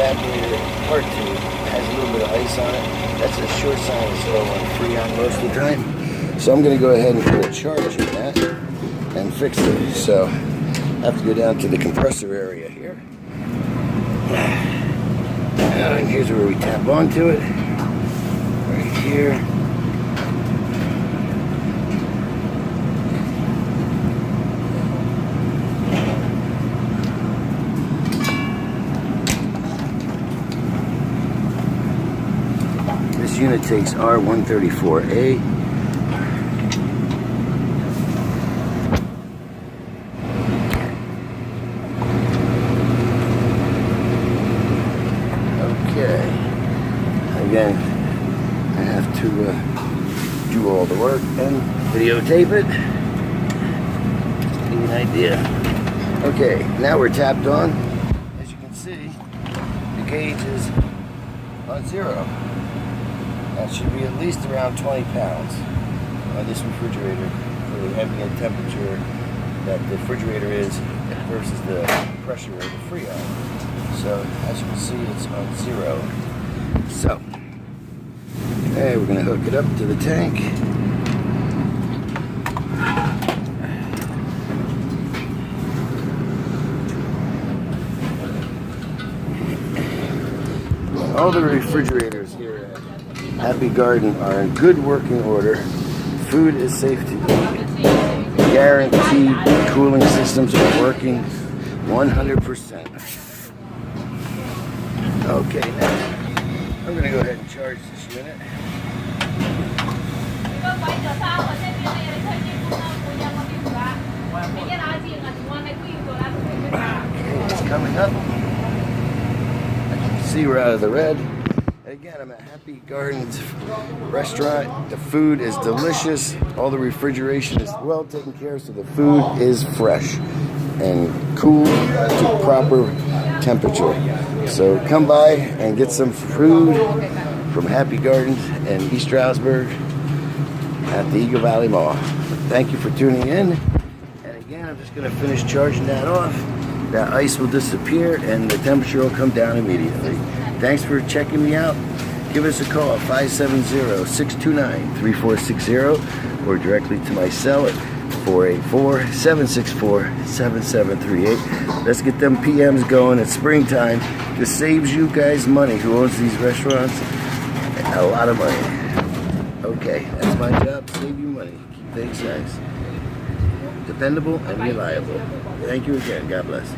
evaporator part 2 has a little bit of ice on it. That's a sure sign it's low on Freon most of the time. So I'm going to go ahead and put a charge in that and fix it. So I have to go down to the compressor area here. And here's where we tap onto it. Right here. This unit takes R134A. Okay. Again, I have to do all the work and videotape it. Just to give you an idea. Okay, now we're tapped on. As you can see, the gauge is on 0. That should be at least around 20 pounds on this refrigerator for the ambient temperature that the refrigerator is versus the pressure of the Freon. So as you can see, it's on 0. So, okay, we're going to hook it up to the tank. All the refrigerators here at Happy Garden are in good working order. Food is safe to eat. Guaranteed cooling systems are working 100%. Okay, now I'm going to go ahead and charge this unit. Okay, it's coming up. As you can see, we're out of the red. Again, I'm at Happy Gardens restaurant. The food is delicious. All the refrigeration is well taken care of, so the food is fresh and cool to proper temperature. So come by and get some food from Happy Gardens in East Stroudsburg at the Eagle Valley Mall. Thank you for tuning in. And again, I'm just going to finish charging that off. That ice will disappear and the temperature will come down immediately. Thanks for checking me out. Give us a call at 570-629-3460 or directly to my cell at 484-764-7738. Let's get them PMs going. It's springtime. This saves you guys money who owns these restaurants. A lot of money. Okay, that's my job. Save you money. Keep things nice. Dependable and reliable. Thank you again. God bless.